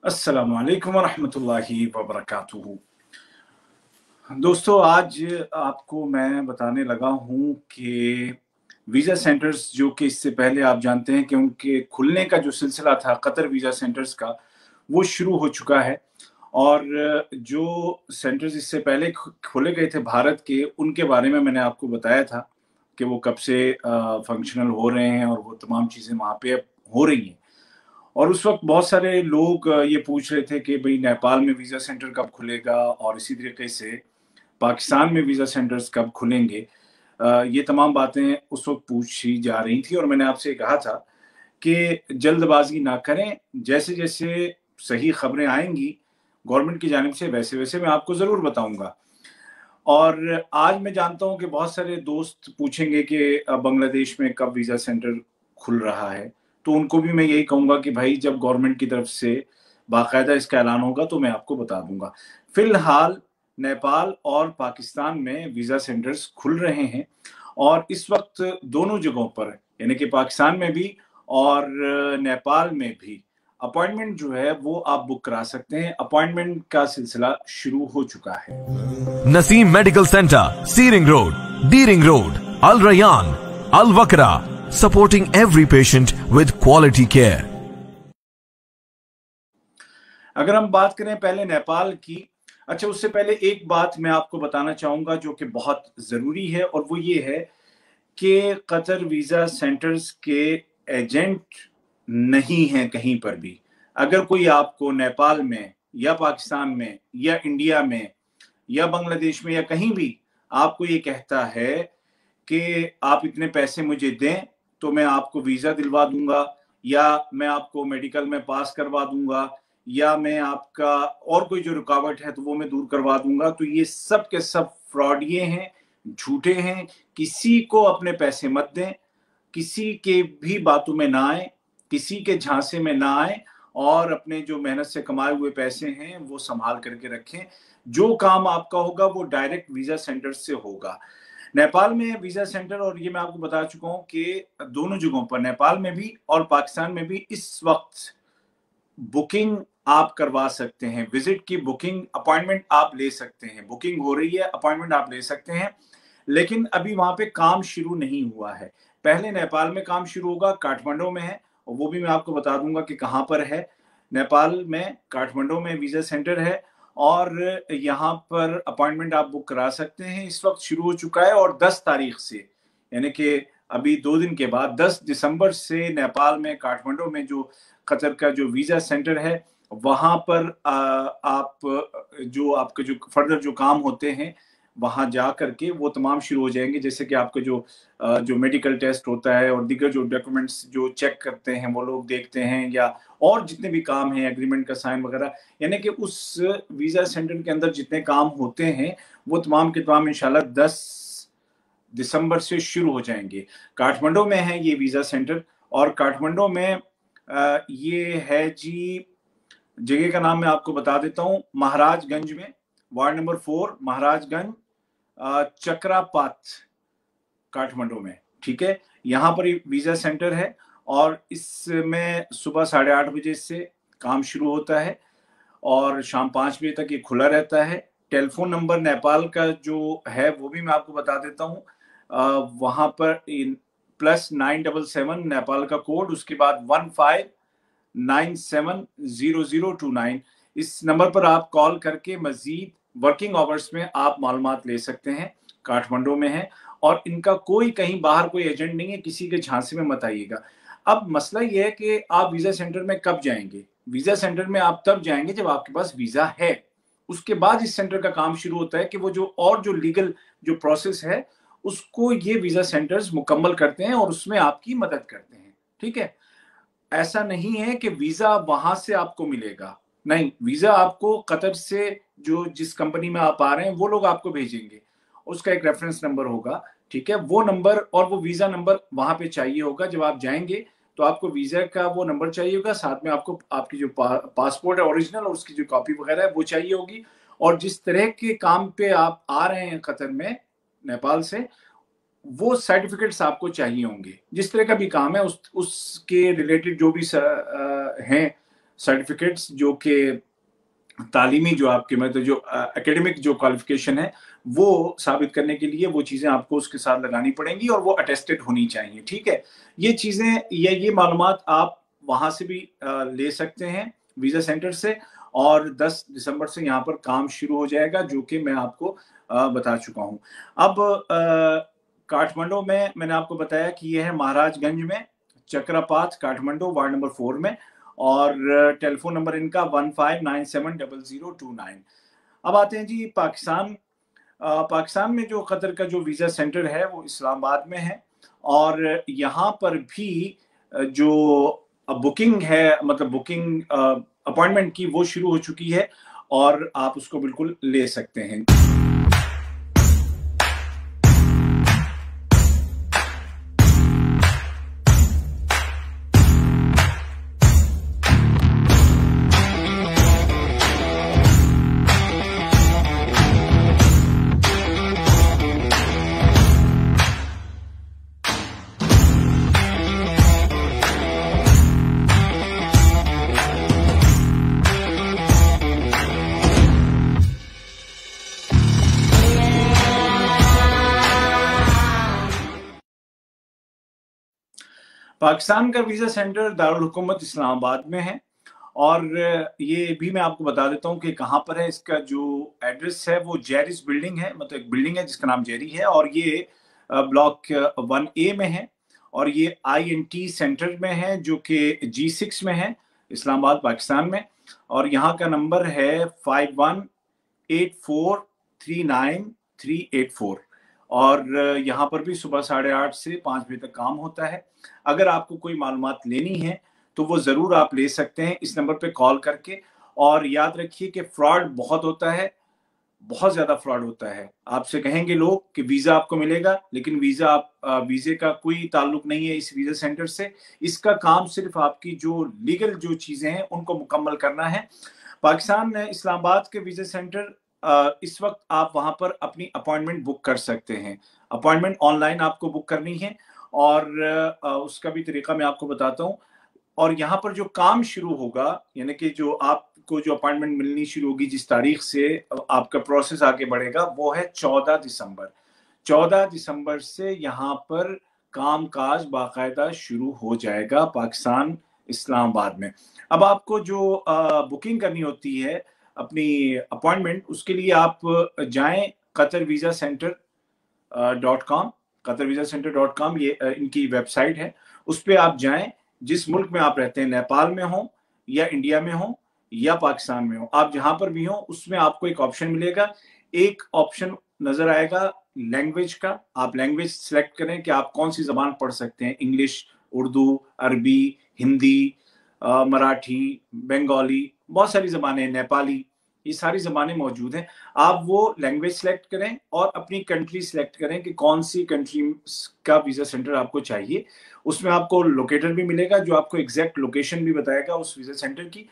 अस्सलामु अलैकुम वरहमतुल्लाहि वबरकातुहू। दोस्तों, आज आपको मैं बताने लगा हूँ कि वीज़ा सेंटर्स जो कि इससे पहले आप जानते हैं कि उनके खुलने का जो सिलसिला था कतर वीज़ा सेंटर्स का, वो शुरू हो चुका है। और जो सेंटर्स इससे पहले खोले गए थे भारत के, उनके बारे में मैंने आपको बताया था कि वो कब से फंक्शनल हो रहे हैं और वो तमाम चीज़ें वहाँ पे अब हो रही हैं। और उस वक़्त बहुत सारे लोग ये पूछ रहे थे कि भई नेपाल में वीज़ा सेंटर कब खुलेगा और इसी तरीके से पाकिस्तान में वीज़ा सेंटर्स कब खुलेंगे। ये तमाम बातें उस वक़्त पूछी जा रही थी और मैंने आपसे कहा था कि जल्दबाज़ी ना करें, जैसे-जैसे सही खबरें आएँगी गवर्नमेंट की जानिब से वैसे-वैसे मैं आपको ज़रूर बताऊँगा। और आज मैं जानता हूँ कि बहुत सारे दोस्त पूछेंगे कि बांग्लादेश में कब वीज़ा सेंटर खुल रहा है, तो उनको भी मैं यही कहूँगा कि भाई जब गवर्नमेंट की तरफ से बाकायदा इसका ऐलान होगा तो मैं आपको बता दूँगा। फिलहाल नेपाल और पाकिस्तान में वीज़ा सेंटर्स खुल रहे हैं और इस वक़्त दोनों जगहों पर यानी कि पाकिस्तान में भी और नेपाल में भी अपॉइंटमेंट जो है वो आप बुक करा सकते हैं। अपॉइंटमेंट का सिलसिला शुरू हो चुका है। Naseem medical centre, C ring road, D ring road, Al Rayyan, Al Wakra, supporting every patient with quality care. अगर हम बात करें पहले नेपाल की, अच्छा उससे पहले एक बात मैं आपको बताना चाहूँगा जो कि बहुत ज़रूरी है और वो ये है कि कतर वीज़ा सेंटर्स के एजेंट नहीं हैं कहीं पर भी। अगर कोई आपको नेपाल में या पाकिस्तान में या इंडिया में या बांग्लादेश में या कहीं भी आपको ये कहता है कि आप इतने पैसे मुझे दें, तो मैं आपको वीज़ा दिलवा दूँगा या मैं आपको मेडिकल में पास करवा दूँगा या मैं आपका और कोई जो रुकावट है तो वो मैं दूर करवा दूँगा, तो ये सब के सब फ्रॉडिये हैं, झूठे हैं। किसी को अपने पैसे मत दें, किसी के भी बातों में ना आएँ, किसी के झांसे में ना आएँ और अपने जो मेहनत से कमाए हुए पैसे हैं, वो सँभाल करके रखें। जो काम आपका होगा, वो डायरेक्ट वीज़ा सेंटर से होगा। नेपाल में वीज़ा सेंटर और ये मैं आपको बता चुका हूँ कि दोनों जगहों पर नेपाल में भी और पाकिस्तान में भी इस वक़्त बुकिंग आप करवा सकते हैं। विज़िट की बुकिंग, अपॉइंटमेंट आप ले सकते हैं। बुकिंग हो रही है, अपॉइंटमेंट आप ले सकते हैं, लेकिन अभी वहाँ पे काम शुरू नहीं हुआ है। पहले नेपाल में काम शुरू होगा, काठमांडू में है और वो भी मैं आपको बता दूँगा कि कहाँ पर है। नेपाल में काठमांडू में वीज़ा सेंटर है और यहाँ पर अपॉइंटमेंट आप बुक करा सकते हैं। इस वक़्त शुरू हो चुका है और 10 तारीख से यानी कि अभी 2 दिन के बाद 10 दिसंबर से नेपाल में काठमांडू में जो कतर का जो वीज़ा सेंटर है, वहाँ पर आप जो आपके जो फर्दर जो काम होते हैं, वहाँ जा कर के वो तमाम शुरू हो जाएँगे। जैसे कि आपका जो मेडिकल टेस्ट होता है और दीगर जो डॉक्यूमेंट्स जो चेक करते हैं, वो लोग देखते हैं या और जितने भी काम हैं, एग्रीमेंट का साइन वगैरह, यानी कि उस वीज़ा सेंटर के अंदर जितने काम होते हैं, वो तमाम के तमाम इंशाल्लाह 10 दिसंबर से शुरू हो जाएँगे। काठमांडू में है ये वीज़ा सेंटर और काठमांडू में ये है जी, जगह का नाम मैं आपको बता देता हूँ, महाराजगंज में, वार्ड नंबर 4 महाराजगंज, चक्रापात, काठमांडू में, ठीक है? यहाँ पर ये वीज़ा सेंटर है और इसमें सुबह 8:30 बजे से काम शुरू होता है और शाम 5 बजे तक ये खुला रहता है। टेलीफ़ोन नंबर नेपाल का जो है, वो भी मैं आपको बता देता हूँ। वहाँ पर इन +977 नेपाल का कोड, उसके बाद 15970029, इस नंबर पर आप कॉल करके मज़ीद वर्किंग आवर्स में आप मालूमात ले सकते हैं। काठमांडू में है और इनका कोई कहीं बाहर कोई एजेंट नहीं है, किसी के झांसे में मत आइएगा। अब मसला ये है कि आप वीज़ा सेंटर में कब जाएँगे? वीज़ा सेंटर में आप तब जाएँगे जब आपके पास वीज़ा है। उसके बाद इस सेंटर का काम शुरू होता है कि वो जो लीगल जो प्रोसेस है, उसको ये वीज़ा सेंटर्स मुकम्मल करते हैं और उसमें आपकी मदद करते हैं। ठीक है? ऐसा नहीं है कि वीज़ा वहाँ से आपको मिलेगा। नहीं, वीज़ा आपको कतर से जो जिस कंपनी में आप आ रहे हैं, वो लोग आपको भेजेंगे। उसका एक रेफ़रेंस नंबर होगा, ठीक है? वो नंबर और वो वीज़ा नंबर वहाँ पे चाहिए होगा। जब आप जाएँगे, तो आपको वीज़ा का वो नंबर चाहिए होगा, साथ में आपको आपकी जो पासपोर्ट है ओरिजिनल और उसकी जो कॉपी वग़ैरह है, वो चाहिए होगी और जिस तरह के काम पे आप आ रहे हैं कतर में, नेपाल से, वो सर्टिफिकेट्स आपको चाहिए होंगे। जिस तरह का भी काम है उसके रिलेटेड जो भी हैं सर्टिफिकेट्स जो कि तालीमी, जो आपके मतलब जो एकेडमिक जो क्वालिफिकेशन है वो साबित करने के लिए वो चीज़ें आपको उसके साथ लगानी पड़ेंगी और वो अटेस्टेड होनी चाहिए। ठीक है, ये चीज़ें या ये मालूमात आप वहाँ से भी ले सकते हैं वीज़ा सेंटर से। और 10 दिसंबर से यहाँ पर काम शुरू हो जाएगा, जो कि मैं आपको बता चुका हूँ। अब काठमांडू में मैंने आपको बताया कि यह है महाराजगंज में, चक्रापाथ, काठमांडू, वार्ड नंबर 4 में, और टेलीफोन नंबर इनका 15970029। अब आते हैं जी पाकिस्तान। पाकिस्तान में जो कतर का जो वीज़ा सेंटर है वो इस्लामाबाद में है, और यहाँ पर भी जो बुकिंग है, मतलब बुकिंग अपॉइंटमेंट की, वो शुरू हो चुकी है और आप उसको बिल्कुल ले सकते हैं। पाकिस्तान का वीज़ा सेंटर दारुल हुकूमत इस्लामाबाद में है, और ये भी मैं आपको बता देता हूँ कि कहाँ पर है। इसका जो एड्रेस है वो जेरिस बिल्डिंग है, मतलब एक बिल्डिंग है जिसका नाम जेरी है, और ये ब्लॉक 1A में है, और ये INT सेंटर में है जो कि G6 में है, इस्लामाबाद पाकिस्तान में। और यहाँ का नंबर है 518439 और यहाँ पर भी सुबह 8:30 से 5 बजे तक काम होता है। अगर आपको कोई मालूमात लेनी है तो वो ज़रूर आप ले सकते हैं इस नंबर पे कॉल करके। और याद रखिए कि फ्रॉड बहुत होता है, बहुत ज़्यादा फ्रॉड होता है। आपसे कहेंगे लोग कि वीज़ा आपको मिलेगा, लेकिन वीज़े का कोई ताल्लुक नहीं है इस वीज़ा सेंटर से। इसका काम सिर्फ आपकी जो लीगल जो चीज़ें हैं उनको मुकम्मल करना है। पाकिस्तान में इस्लामाबाद के वीज़ा सेंटर, इस वक्त आप वहाँ पर अपनी अपॉइंटमेंट बुक कर सकते हैं। अपॉइंटमेंट ऑनलाइन आपको बुक करनी है, और उसका भी तरीका मैं आपको बताता हूँ। और यहाँ पर जो काम शुरू होगा, यानी कि जो आपको जो अपॉइंटमेंट मिलनी शुरू होगी, जिस तारीख से आपका प्रोसेस आगे बढ़ेगा, वो है 14 दिसंबर। 14 दिसंबर से यहाँ पर काम काज बाकायदा शुरू हो जाएगा पाकिस्तान इस्लामाबाद में। अब आपको जो बुकिंग करनी होती है अपनी अपॉइंटमेंट, उसके लिए आप जाएं qatarvisaCenter.com, qatarvisaCenter.com, ये इनकी वेबसाइट है। उस पर आप जाएं, जिस मुल्क में आप रहते हैं, नेपाल में हो या इंडिया में हो या पाकिस्तान में हो, आप जहां पर भी हो, उसमें आपको एक ऑप्शन मिलेगा। एक ऑप्शन नजर आएगा लैंग्वेज का। आप लैंग्वेज सिलेक्ट करें कि आप कौन सी जबान पढ़ सकते हैं, इंग्लिश, उर्दू, अरबी, हिंदी, मराठी, बंगाली, बहुत सारी जबानें, नेपाली, ये सारी जबानें मौजूद हैं। आप वो लैंग्वेज सेलेक्ट करें और अपनी कंट्री सेलेक्ट करें कि कौन सी कंट्री का वीज़ा सेंटर आपको चाहिए। उसमें आपको लोकेटर भी मिलेगा जो आपको एग्जैक्ट लोकेशन भी बताएगा उस वीज़ा सेंटर की।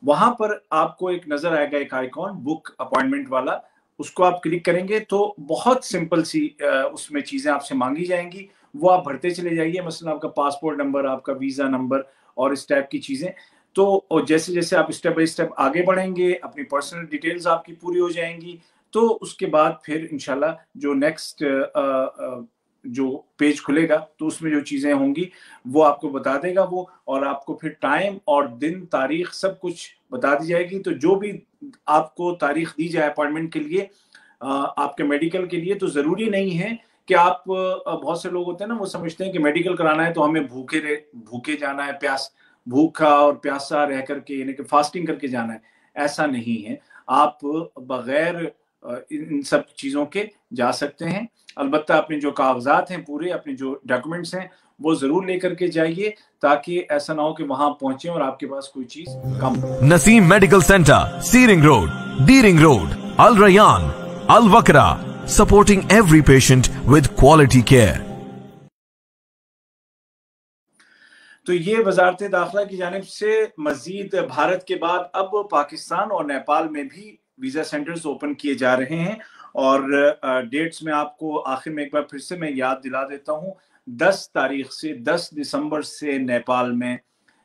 वहां पर आपको एक नजर आएगा, एक आइकॉन बुक अपॉइंटमेंट वाला, उसको आप क्लिक करेंगे तो बहुत सिंपल सी उसमें चीजें आपसे मांगी जाएंगी, वो आप भरते चले जाइए। मसलन आपका पासपोर्ट नंबर, आपका वीजा नंबर और इस टाइप की चीजें। तो और जैसे जैसे आप स्टेप बाय स्टेप आगे बढ़ेंगे, अपनी पर्सनल डिटेल्स आपकी पूरी हो जाएंगी, तो उसके बाद फिर इंशाल्लाह जो नेक्स्ट जो पेज खुलेगा तो उसमें जो चीजें होंगी वो आपको बता देगा वो, और आपको फिर टाइम और दिन तारीख सब कुछ बता दी जाएगी। तो जो भी आपको तारीख दी जाए अपॉइंटमेंट के लिए, आपके मेडिकल के लिए, तो जरूरी नहीं है कि आप, बहुत से लोग होते हैं ना, वो समझते हैं कि मेडिकल कराना है तो हमें भूखे जाना है, भूखा और प्यासा रह करके, यानी कि फास्टिंग करके जाना है। ऐसा नहीं है, आप बगैर इन सब चीज़ों के जा सकते हैं। अलबत्ता अपने जो कागजात हैं पूरे, अपने जो डॉक्यूमेंट्स हैं वो जरूर लेकर के जाइए, ताकि ऐसा ना हो कि वहां पहुंचे और आपके पास कोई चीज कम हो। Naseem medical centre, C ring road, D ring road, Al Rayyan, Al Wakra, supporting every patient with quality care. तो ये वजारत दाखिला की जानिब से मजीद भारत के बाद अब पाकिस्तान और नेपाल में भी वीजा सेंटर्स ओपन किए जा रहे हैं। और डेट्स में आपको आखिर में एक बार फिर से मैं याद दिला देता हूँ। 10 तारीख से 10 दिसंबर से नेपाल में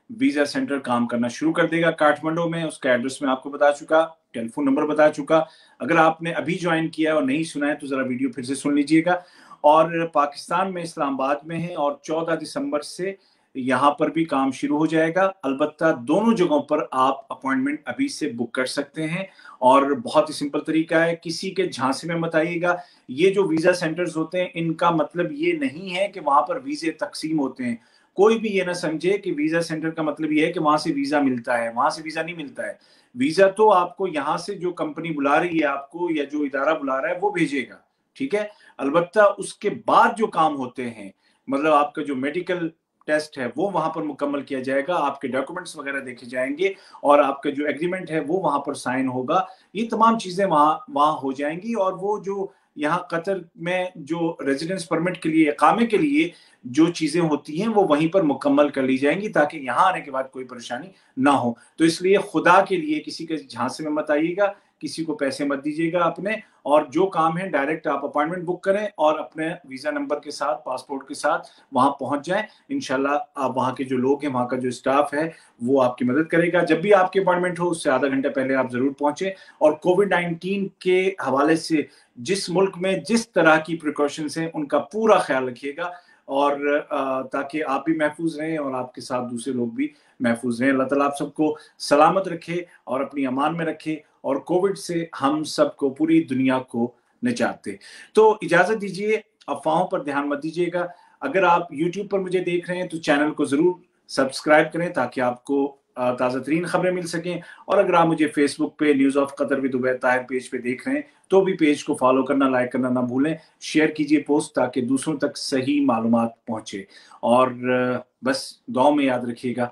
वीजा सेंटर काम करना शुरू कर देगा काठमांडू में। उसका एड्रेस मैं आपको बता चुका, टेलीफोन नंबर बता चुका। अगर आपने अभी ज्वाइन किया और नहीं सुना है तो जरा वीडियो फिर से सुन लीजिएगा। और पाकिस्तान में इस्लामाबाद में है और 14 दिसंबर से यहाँ पर भी काम शुरू हो जाएगा। अलबत्ता दोनों जगहों पर आप अपॉइंटमेंट अभी से बुक कर सकते हैं और बहुत ही सिंपल तरीका है, किसी के झांसे में मत आइएगा। ये जो वीजा सेंटर्स होते हैं इनका मतलब ये नहीं है कि वहां पर वीजे तकसीम होते हैं। कोई भी ये ना समझे कि वीजा सेंटर का मतलब ये है कि वहां से वीजा मिलता है, वहां से वीजा नहीं मिलता है। वीजा तो आपको यहाँ से जो कंपनी बुला रही है आपको या जो इदारा बुला रहा है वो भेजेगा, ठीक है। अलबत्ता उसके बाद जो काम होते हैं, मतलब आपका जो मेडिकल टेस्ट है वो वहां पर मुकम्मल किया जाएगा, आपके डॉक्यूमेंट्स वगैरह देखे जाएंगे और आपका जो एग्रीमेंट है वो वहां पर साइन होगा। ये तमाम चीजें वहां हो जाएंगी। और वो जो यहाँ कतर में जो रेजिडेंस परमिट के लिए, इकामे के लिए जो चीजें होती हैं वो वहीं पर मुकम्मल कर ली जाएंगी ताकि यहाँ आने के बाद कोई परेशानी ना हो। तो इसलिए खुदा के लिए किसी के झांसे में मत आइएगा, किसी को पैसे मत दीजिएगा अपने, और जो काम है डायरेक्ट आप अपॉइंटमेंट बुक करें और अपने वीजा नंबर के साथ, पासपोर्ट के साथ वहां पहुंच जाएं। इंशाल्लाह आप वहां के जो लोग हैं, वहां का जो स्टाफ है वो आपकी मदद करेगा। जब भी आपकी अपॉइंटमेंट हो उससे आधा घंटा पहले आप जरूर पहुंचे। और कोविड-19 के हवाले से जिस मुल्क में जिस तरह की प्रिकॉशंस हैं उनका पूरा ख्याल रखिएगा, और ताकि आप भी महफूज रहें और आपके साथ दूसरे लोग भी महफूज रहें। अल्लाह ताला आप सबको सलामत रखे और अपनी अमान में रखे और कोविड से हम सबको, पूरी दुनिया को निजात दे। तो इजाजत दीजिए, अफवाहों पर ध्यान मत दीजिएगा। अगर आप YouTube पर मुझे देख रहे हैं तो चैनल को जरूर सब्सक्राइब करें ताकि आपको ताज़ा तरीन खबरें मिल सकें। और अगर आप मुझे फेसबुक पे news of Qatar with Ubaid Tahir page पे देख रहे हैं तो भी पेज को फॉलो करना, लाइक करना ना भूलें। शेयर कीजिए पोस्ट ताकि दूसरों तक सही मालूमात पहुंचे। और बस दुआ में याद रखिएगा।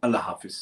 अल्लाह हाफिज।